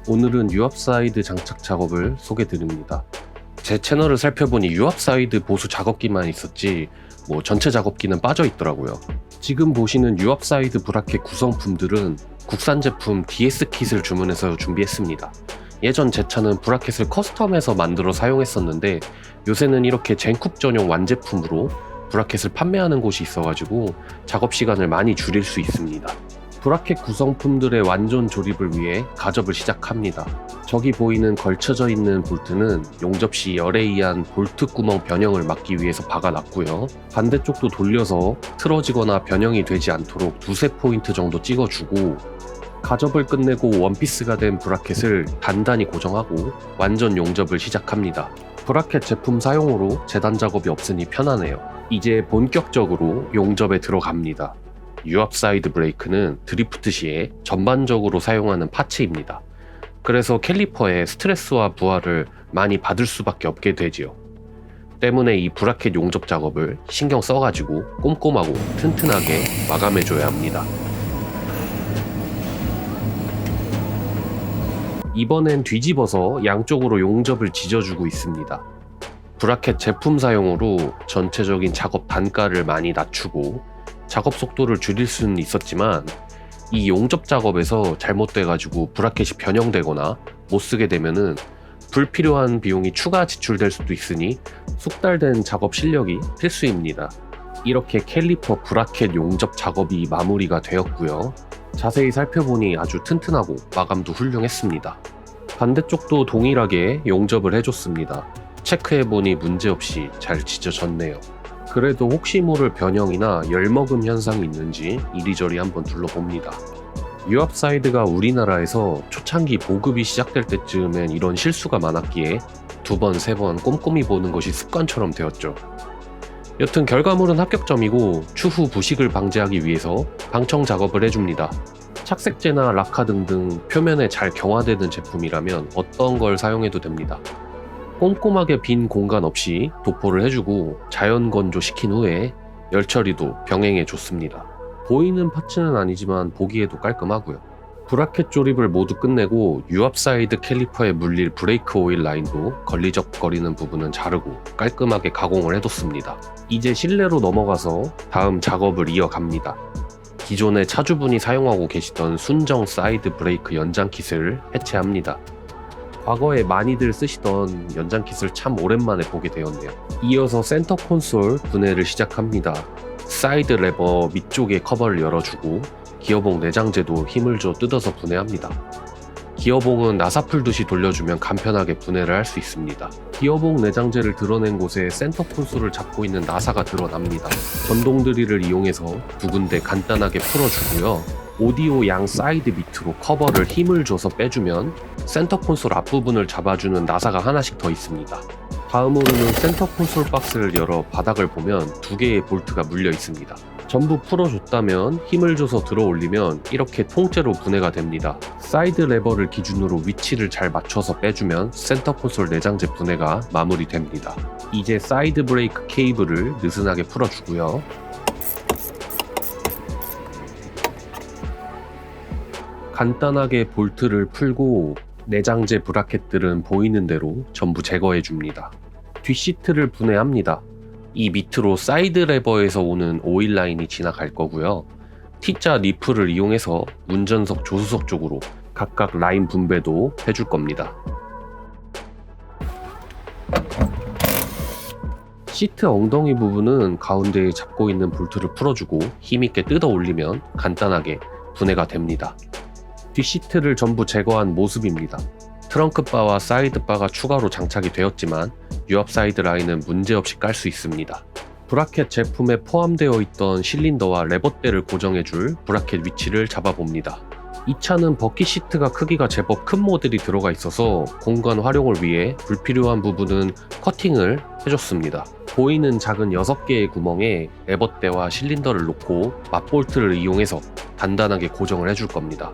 오늘은 유압사이드 장착 작업을 소개드립니다. 제 채널을 살펴보니 유압사이드 보수 작업기만 있었지 전체 작업기는 빠져 있더라고요. 지금 보시는 유압사이드 브라켓 구성품들은 국산 제품 DS킷을 주문해서 준비했습니다. 예전 제 차는 브라켓을 커스텀해서 만들어 사용했었는데 요새는 이렇게 젠쿱 전용 완제품으로 브라켓을 판매하는 곳이 있어가지고 작업 시간을 많이 줄일 수 있습니다. 브라켓 구성품들의 완전 조립을 위해 가접을 시작합니다. 저기 보이는 걸쳐져 있는 볼트는 용접 시 열에 의한 볼트 구멍 변형을 막기 위해서 박아놨고요. 반대쪽도 돌려서 틀어지거나 변형이 되지 않도록 두세 포인트 정도 찍어주고, 가접을 끝내고 원피스가 된 브라켓을 단단히 고정하고 완전 용접을 시작합니다. 브라켓 제품 사용으로 재단 작업이 없으니 편하네요. 이제 본격적으로 용접에 들어갑니다. 유압 사이드 브레이크는 드리프트 시에 전반적으로 사용하는 파츠입니다. 그래서 캘리퍼에 스트레스와 부하를 많이 받을 수밖에 없게 되지요. 때문에 이 브라켓 용접 작업을 신경 써가지고 꼼꼼하고 튼튼하게 마감해줘야 합니다. 이번엔 뒤집어서 양쪽으로 용접을 지져주고 있습니다. 브라켓 제품 사용으로 전체적인 작업 단가를 많이 낮추고 작업 속도를 줄일 수는 있었지만 이 용접 작업에서 잘못돼가지고 브라켓이 변형되거나 못쓰게 되면은 불필요한 비용이 추가 지출될 수도 있으니 숙달된 작업 실력이 필수입니다. 이렇게 캘리퍼 브라켓 용접 작업이 마무리가 되었고요. 자세히 살펴보니 아주 튼튼하고 마감도 훌륭했습니다. 반대쪽도 동일하게 용접을 해줬습니다. 체크해보니 문제없이 잘 지져졌네요. 그래도 혹시 모를 변형이나 열먹음 현상이 있는지 이리저리 한번 둘러봅니다. 유압 사이드가 우리나라에서 초창기 보급이 시작될 때쯤엔 이런 실수가 많았기에 두 번, 세 번 꼼꼼히 보는 것이 습관처럼 되었죠. 여튼 결과물은 합격점이고 추후 부식을 방지하기 위해서 방청 작업을 해줍니다. 착색제나 락카 등등 표면에 잘 경화되는 제품이라면 어떤 걸 사용해도 됩니다. 꼼꼼하게 빈 공간 없이 도포를 해주고 자연 건조시킨 후에 열 처리도 병행해 줬습니다. 보이는 파츠는 아니지만 보기에도 깔끔하고요. 브라켓 조립을 모두 끝내고 유압 사이드 캘리퍼에 물릴 브레이크 오일 라인도 걸리적거리는 부분은 자르고 깔끔하게 가공을 해뒀습니다. 이제 실내로 넘어가서 다음 작업을 이어갑니다. 기존에 차주분이 사용하고 계시던 순정 사이드 브레이크 연장 킷을 해체합니다. 과거에 많이들 쓰시던 연장 킷을 참 오랜만에 보게 되었네요. 이어서 센터 콘솔 분해를 시작합니다. 사이드 레버 밑쪽에 커버를 열어주고 기어봉 내장재도 힘을 줘 뜯어서 분해합니다. 기어봉은 나사 풀듯이 돌려주면 간편하게 분해를 할 수 있습니다. 기어봉 내장재를 드러낸 곳에 센터 콘솔을 잡고 있는 나사가 드러납니다. 전동 드릴을 이용해서 두 군데 간단하게 풀어주고요. 오디오 양 사이드 밑으로 커버를 힘을 줘서 빼주면 센터 콘솔 앞부분을 잡아주는 나사가 하나씩 더 있습니다. 다음으로는 센터 콘솔 박스를 열어 바닥을 보면 두 개의 볼트가 물려 있습니다. 전부 풀어줬다면 힘을 줘서 들어 올리면 이렇게 통째로 분해가 됩니다. 사이드 레버를 기준으로 위치를 잘 맞춰서 빼주면 센터 콘솔 내장재 분해가 마무리됩니다. 이제 사이드 브레이크 케이블을 느슨하게 풀어주고요. 간단하게 볼트를 풀고 내장재 브라켓들은 보이는 대로 전부 제거해 줍니다. 뒷시트를 분해합니다. 이 밑으로 사이드 레버에서 오는 오일 라인이 지나갈 거고요. T자 니플을 이용해서 운전석 조수석 쪽으로 각각 라인 분배도 해줄 겁니다. 시트 엉덩이 부분은 가운데에 잡고 있는 볼트를 풀어주고 힘있게 뜯어 올리면 간단하게 분해가 됩니다. 뒷시트를 전부 제거한 모습입니다. 트렁크 바와 사이드 바가 추가로 장착이 되었지만 유압 사이드 라인은 문제없이 깔 수 있습니다. 브라켓 제품에 포함되어 있던 실린더와 레버대를 고정해줄 브라켓 위치를 잡아봅니다. 이 차는 버킷 시트가 크기가 제법 큰 모델이 들어가 있어서 공간 활용을 위해 불필요한 부분은 커팅을 해줬습니다. 보이는 작은 6개의 구멍에 레버대와 실린더를 놓고 맞볼트를 이용해서 단단하게 고정을 해줄 겁니다.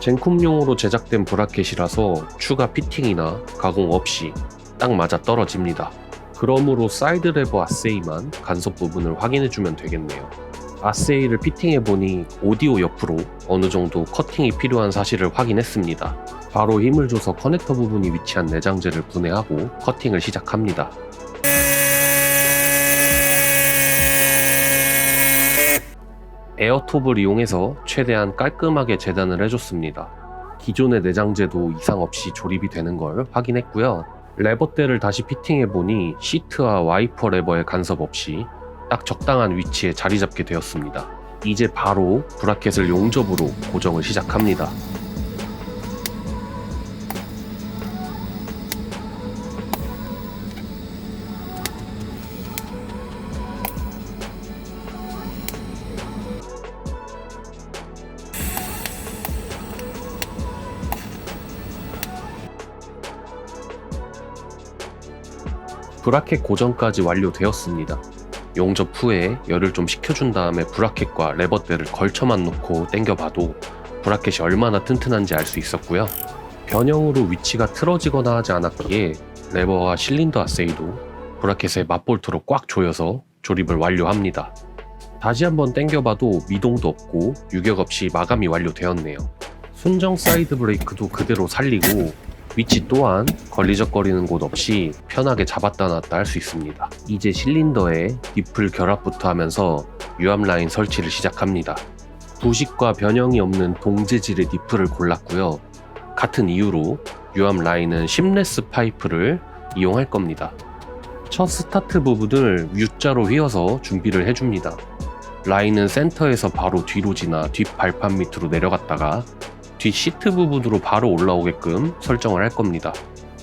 젠쿱용으로 제작된 브라켓이라서 추가 피팅이나 가공 없이 딱 맞아 떨어집니다. 그러므로 사이드 레버 아세이만 간섭 부분을 확인해주면 되겠네요. 아세이를 피팅해보니 오디오 옆으로 어느 정도 커팅이 필요한 사실을 확인했습니다. 바로 힘을 줘서 커넥터 부분이 위치한 내장재를 분해하고 커팅을 시작합니다. 에어톱을 이용해서 최대한 깔끔하게 재단을 해줬습니다. 기존의 내장재도 이상 없이 조립이 되는 걸 확인했고요. 레버대를 다시 피팅해보니 시트와 와이퍼 레버의 간섭 없이 딱 적당한 위치에 자리 잡게 되었습니다. 이제 바로 브라켓을 용접으로 고정을 시작합니다. 브라켓 고정까지 완료되었습니다. 용접 후에 열을 좀 식혀준 다음에 브라켓과 레버대를 걸쳐만 놓고 당겨봐도 브라켓이 얼마나 튼튼한지 알 수 있었고요. 변형으로 위치가 틀어지거나 하지 않았기에 레버와 실린더 아세이도 브라켓에 맞볼트로 꽉 조여서 조립을 완료합니다. 다시 한번 당겨봐도 미동도 없고 유격 없이 마감이 완료되었네요. 순정 사이드 브레이크도 그대로 살리고 위치 또한 걸리적거리는 곳 없이 편하게 잡았다 놨다 할 수 있습니다. 이제 실린더에 니플 결합부터 하면서 유압 라인 설치를 시작합니다. 부식과 변형이 없는 동재질의 니플을 골랐고요. 같은 이유로 유압 라인은 심레스 파이프를 이용할 겁니다. 첫 스타트 부분을 U자로 휘어서 준비를 해줍니다. 라인은 센터에서 바로 뒤로 지나 뒷 발판 밑으로 내려갔다가 뒷 시트 부분으로 바로 올라오게끔 설정을 할 겁니다.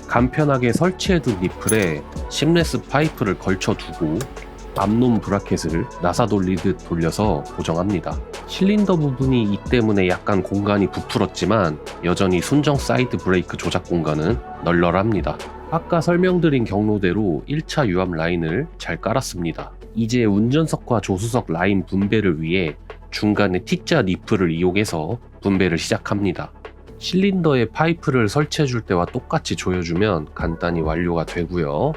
간편하게 설치해둔 니플에 심레스 파이프를 걸쳐두고 앞놈 브라켓을 나사 돌리듯 돌려서 고정합니다. 실린더 부분이 이 때문에 약간 공간이 부풀었지만 여전히 순정 사이드 브레이크 조작 공간은 널널합니다. 아까 설명드린 경로대로 1차 유압 라인을 잘 깔았습니다. 이제 운전석과 조수석 라인 분배를 위해 중간에 T자 니플을 이용해서 분배를 시작합니다. 실린더에 파이프를 설치해줄 때와 똑같이 조여주면 간단히 완료가 되고요.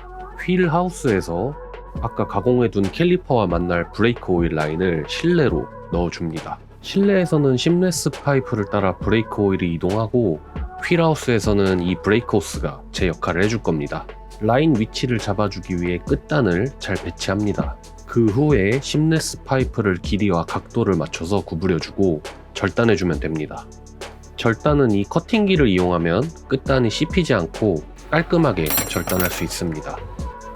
휠 하우스에서 아까 가공해둔 캘리퍼와 만날 브레이크 오일 라인을 실내로 넣어줍니다. 실내에서는 심레스 파이프를 따라 브레이크 오일이 이동하고 휠 하우스에서는 이 브레이크 호스가 제 역할을 해줄 겁니다. 라인 위치를 잡아주기 위해 끝단을 잘 배치합니다. 그 후에 심레스 파이프를 길이와 각도를 맞춰서 구부려주고 절단해주면 됩니다. 절단은 이 커팅기를 이용하면 끝단이 씹히지 않고 깔끔하게 절단할 수 있습니다.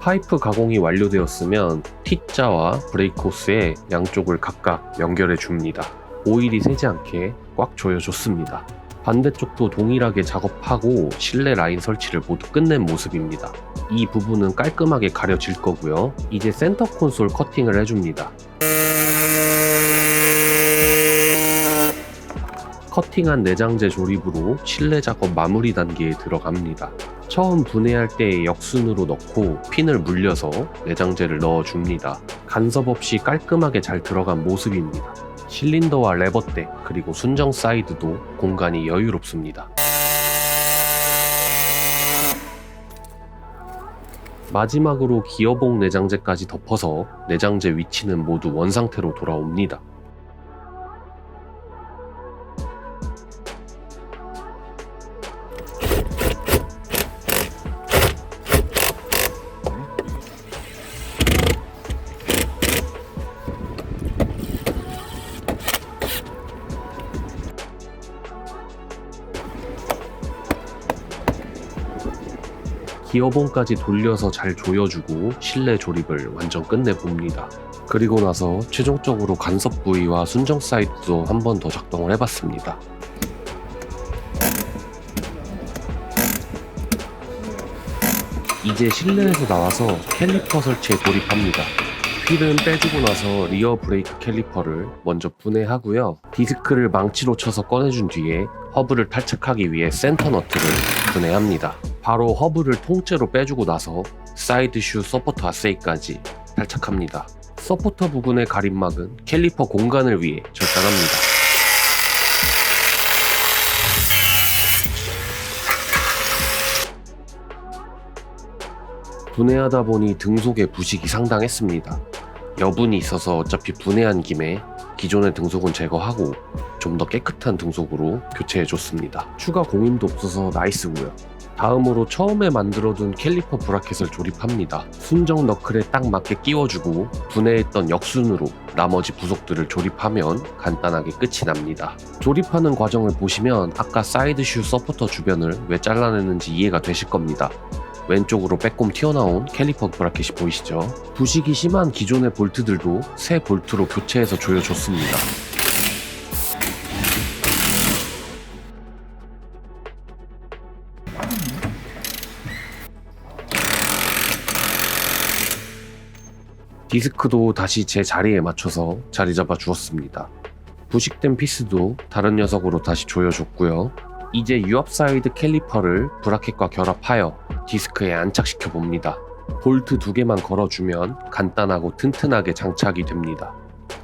파이프 가공이 완료되었으면 T자와 브레이크 호스의 양쪽을 각각 연결해 줍니다. 오일이 새지 않게 꽉 조여줬습니다. 반대쪽도 동일하게 작업하고 실내 라인 설치를 모두 끝낸 모습입니다. 이 부분은 깔끔하게 가려질 거고요. 이제 센터 콘솔 커팅을 해줍니다. 커팅한 내장재 조립으로 실내 작업 마무리 단계에 들어갑니다. 처음 분해할 때 역순으로 넣고 핀을 물려서 내장재를 넣어줍니다. 간섭 없이 깔끔하게 잘 들어간 모습입니다. 실린더와 레버대 그리고 순정 사이드도 공간이 여유롭습니다. 마지막으로 기어봉 내장재까지 덮어서 내장재 위치는 모두 원상태로 돌아옵니다. 기어봉까지 돌려서 잘 조여주고 실내 조립을 완전 끝내봅니다. 그리고 나서 최종적으로 간섭 부위와 순정 사이드도 한 번 더 작동을 해봤습니다. 이제 실내에서 나와서 캘리퍼 설치에 돌입합니다. 휠은 빼주고 나서 리어 브레이크 캘리퍼를 먼저 분해하고요. 디스크를 망치로 쳐서 꺼내준 뒤에 허브를 탈착하기 위해 센터 너트를 분해합니다. 바로 허브를 통째로 빼주고 나서 사이드 슈 서포터 아세이까지 탈착합니다. 서포터 부분의 가림막은 캘리퍼 공간을 위해 절단합니다. 분해하다 보니 등속에 부식이 상당했습니다. 여분이 있어서 어차피 분해한 김에 기존의 등속은 제거하고 좀 더 깨끗한 등속으로 교체해줬습니다. 추가 공임도 없어서 나이스고요. 다음으로 처음에 만들어둔 캘리퍼 브라켓을 조립합니다. 순정 너클에 딱 맞게 끼워주고 분해했던 역순으로 나머지 부속들을 조립하면 간단하게 끝이 납니다. 조립하는 과정을 보시면 아까 사이드슈 서포터 주변을 왜 잘라냈는지 이해가 되실 겁니다. 왼쪽으로 빼꼼 튀어나온 캘리퍼 브라켓이 보이시죠? 부식이 심한 기존의 볼트들도 새 볼트로 교체해서 조여줬습니다. 디스크도 다시 제 자리에 맞춰서 자리 잡아 주었습니다. 부식된 피스도 다른 녀석으로 다시 조여줬고요. 이제 유압 사이드 캘리퍼를 브라켓과 결합하여 디스크에 안착시켜 봅니다. 볼트 2개만 걸어주면 간단하고 튼튼하게 장착이 됩니다.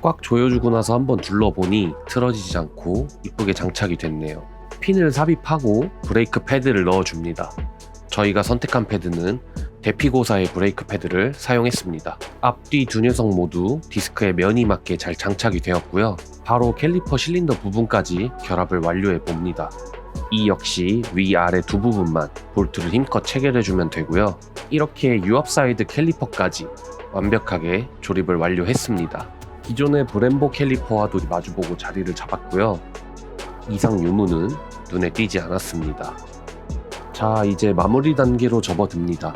꽉 조여주고 나서 한번 둘러보니 틀어지지 않고 이쁘게 장착이 됐네요. 핀을 삽입하고 브레이크 패드를 넣어줍니다. 저희가 선택한 패드는 대피고사의 브레이크 패드를 사용했습니다. 앞뒤 두 녀석 모두 디스크에 면이 맞게 잘 장착이 되었고요. 바로 캘리퍼 실린더 부분까지 결합을 완료해 봅니다. 이 역시 위아래 두 부분만 볼트를 힘껏 체결해주면 되고요. 이렇게 유압 사이드 캘리퍼까지 완벽하게 조립을 완료했습니다. 기존의 브렘보 캘리퍼와도 마주보고 자리를 잡았고요. 이상 유무는 눈에 띄지 않았습니다. 자, 이제 마무리 단계로 접어듭니다.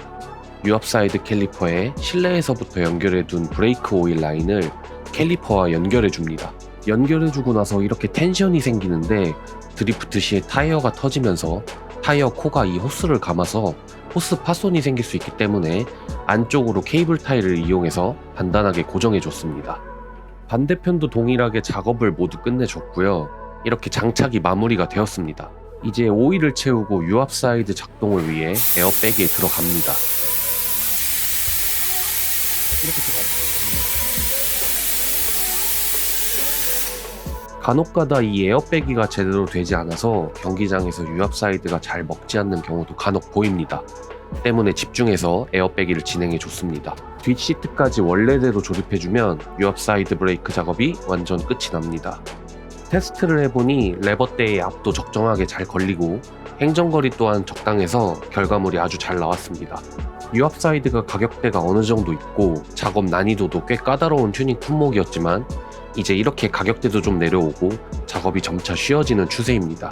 유압 사이드 캘리퍼에 실내에서부터 연결해둔 브레이크 오일 라인을 캘리퍼와 연결해줍니다. 연결해주고 나서 이렇게 텐션이 생기는데 드리프트 시에 타이어가 터지면서 타이어 코가 이 호스를 감아서 호스 파손이 생길 수 있기 때문에 안쪽으로 케이블 타이를 이용해서 단단하게 고정해줬습니다. 반대편도 동일하게 작업을 모두 끝내줬고요. 이렇게 장착이 마무리가 되었습니다. 이제 오일을 채우고 유압 사이드 작동을 위해 에어백에 들어갑니다. 간혹가다 이 에어백이가 제대로 되지 않아서 경기장에서 유압 사이드가 잘 먹지 않는 경우도 간혹 보입니다. 때문에 집중해서 에어백이를 진행해 줬습니다. 뒷시트까지 원래대로 조립해주면 유압 사이드 브레이크 작업이 완전 끝이 납니다. 테스트를 해보니 레버대의 앞도 적정하게 잘 걸리고 행정거리 또한 적당해서 결과물이 아주 잘 나왔습니다. 유압 사이드가 가격대가 어느 정도 있고 작업 난이도도 꽤 까다로운 튜닝 품목이었지만 이제 이렇게 가격대도 좀 내려오고 작업이 점차 쉬워지는 추세입니다.